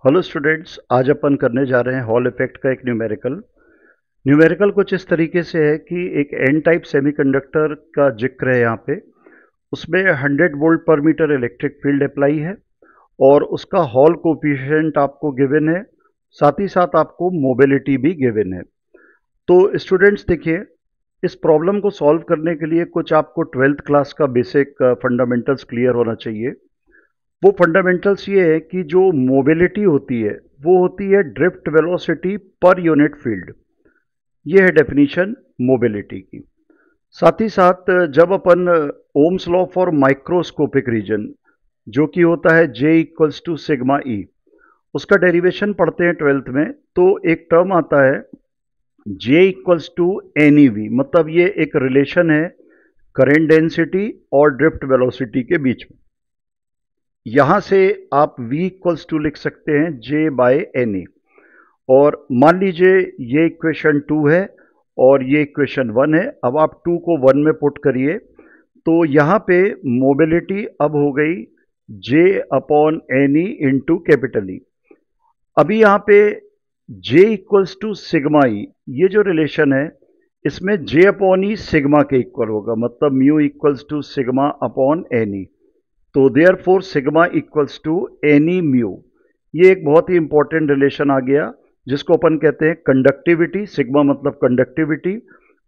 Hello students, आज अपन करने जा रहे हैं हॉल इफेक्ट का एक न्यूमेरिकल कुछ इस तरीके से है कि एक एन टाइप सेमीकंडक्टर का जिक्र है यहाँ पे। उसमें 100 वोल्ट पर मीटर इलेक्ट्रिक फील्ड अप्लाई है और उसका हॉल कोफिशिएंट आपको गिवन है। साथ ही साथ आपको मोबिलिटी भी गिवन है। तो स्टूडेंट्स देखिए, इस प्रॉब्लम को सॉल्व करने के लिए कुछ आपको 12th क्लास का बेसिक फंडामेंटल्स क्लियर होना चाहिए। वो फंडामेंटल्स ये है कि जो मोबिलिटी होती है वो होती है drift velocity per unit field. ये है डेफिनेशन मोबिलिटी की। साथ ही साथ जब अपन Ohm's law for microscopic region, जो कि होता है J equals to sigma E, उसका डेरिवेशन पढ़ते हैं 12th में, तो एक टर्म आता है J equals to N E V. मतलब ये एक रिलेशन है करेंट डेंसिटी और ड्रिफ्ट वेलोसिटी के बीच में। यहां से आप v इक्वल्स टू लिख सकते हैं J बाय एन ए। और मान लीजिए ये इक्वेशन 2 है और ये इक्वेशन 1 है। अब आप 2 को 1 में पुट करिए तो यहाँ पे मोबिलिटी अब हो गई J upon n E into capital E. अभी यहाँ पे J equals to sigma E, ये जो रिलेशन है इसमें J अपॉन ई सिग्मा के इक्वल होगा। मतलब mu equals to sigma upon n e. तो therefore sigma equals to n e mu. ये एक बहुत ही इंपॉर्टेंट रिलेशन आ गया जिसको अपन कहते हैं कंडक्टिविटी। सिग्मा मतलब कंडक्टिविटी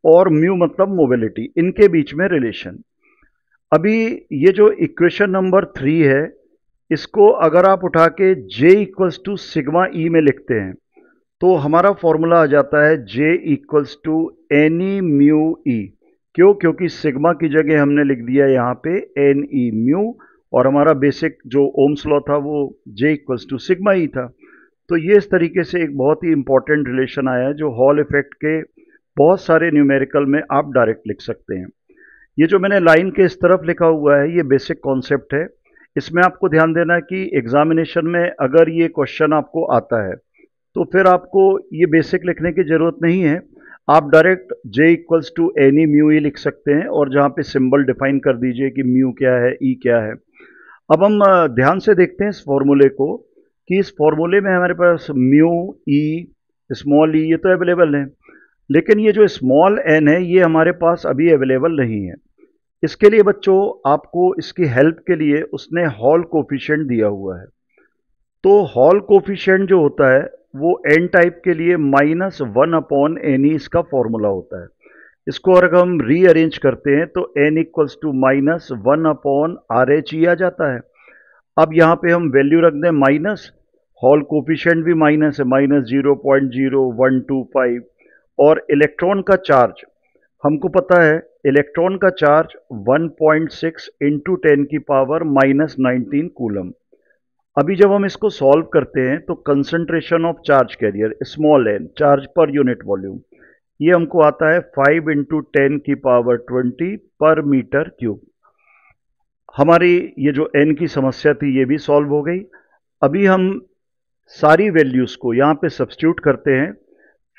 और म्यू मतलब मोबिलिटी, इनके बीच में रिलेशन। अभी ये जो इक्वेशन नंबर 3 है, इसको अगर आप उठा के J equals to sigma E में लिखते हैं तो हमारा फॉर्मूला आ जाता है J equals to n e mu E. क्यों? क्योंकि सिग्मा की जगह हमने लिख दिया यहाँ पे एन ई म्यू, और हमारा बेसिक जो ओम्स लॉ था वो J इक्वल्स टू सिग्मा ही था। तो ये इस तरीके से एक बहुत ही इंपॉर्टेंट रिलेशन आया है जो हॉल इफेक्ट के बहुत सारे न्यूमेरिकल में आप डायरेक्ट लिख सकते हैं। ये जो मैंने लाइन के इस तरफ लिखा हुआ है ये बेसिक कॉन्सेप्ट है। इसमें आपको ध्यान देना है कि एग्जामिनेशन में अगर ये क्वेश्चन आपको आता है तो फिर आपको ये बेसिक लिखने की ज़रूरत नहीं है। आप direct J equals to n e mu ही लिख सकते हैं और जहाँ पे सिंबल डिफाइन कर दीजिए कि म्यू क्या है, ई क्या है। अब हम ध्यान से देखते हैं इस फॉर्मूले को कि इस फॉर्मूले में हमारे पास म्यू, ई, स्मॉल ई, ये तो अवेलेबल है, लेकिन ये जो स्मॉल एन है ये हमारे पास अभी अवेलेबल नहीं है। इसके लिए बच्चों आपको इसकी हेल्प के लिए उसने हॉल कोफिशिएंट दिया हुआ है। तो हॉल कोफिशिएंट जो होता है वो एन टाइप के लिए -1 अपॉन एन ई इसका फॉर्मूला होता है। इसको अगर हम रीअरेंज करते हैं तो n equals to -1 upon R H E आ जाता है। अब यहाँ पे हम वैल्यू रख दें माइनस, हॉल कोफिशिएंट भी माइनस है, -0.0125। और इलेक्ट्रॉन का चार्ज हमको पता है, इलेक्ट्रॉन का चार्ज 1.6 इंटू 10 की पावर -19 कूलम। अभी जब हम इसको सॉल्व करते हैं तो concentration of charge carrier small N, charge पर यूनिट वॉल्यूम, ये हमको आता है 5 इंटू 10 की पावर 20 पर मीटर क्यूब। हमारी ये जो एन की समस्या थी ये भी सॉल्व हो गई। अभी हम सारी वैल्यूज़ को यहाँ पे सब्स्टिट्यूट करते हैं।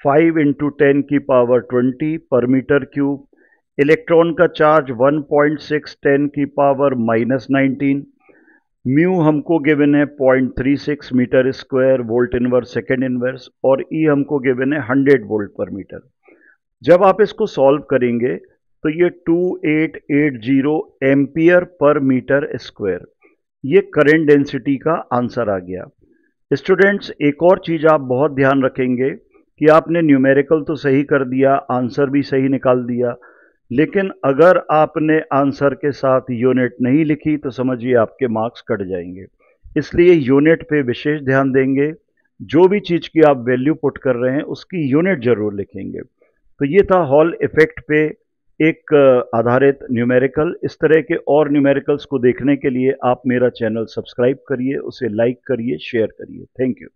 5 इंटू 10 की पावर 20 पर मीटर क्यूब, इलेक्ट्रॉन का चार्ज 1.6 10 की पावर -19, म्यू हमको गिवन है 0.36 metre square volt inverse second inverse, और ई हमको गिवन है 100 वोल्ट पर मीटर। जब आप इसको सॉल्व करेंगे तो ये 2880 एम्पियर पर मीटर स्क्वायर, ये करंट डेंसिटी का आंसर आ गया। स्टूडेंट्स, एक और चीज़ आप बहुत ध्यान रखेंगे कि आपने न्यूमेरिकल तो सही कर दिया, आंसर भी सही निकाल दिया, लेकिन अगर आपने आंसर के साथ यूनिट नहीं लिखी तो समझिए आपके मार्क्स कट जाएंगे। इसलिए यूनिट पे विशेष ध्यान देंगे। जो भी चीज़ की आप वैल्यू पुट कर रहे हैं उसकी यूनिट जरूर लिखेंगे। तो ये था हॉल इफेक्ट पे एक आधारित न्यूमेरिकल। इस तरह के और न्यूमेरिकल्स को देखने के लिए आप मेरा चैनल सब्सक्राइब करिए, उसे लाइक करिए, शेयर करिए। Thank you.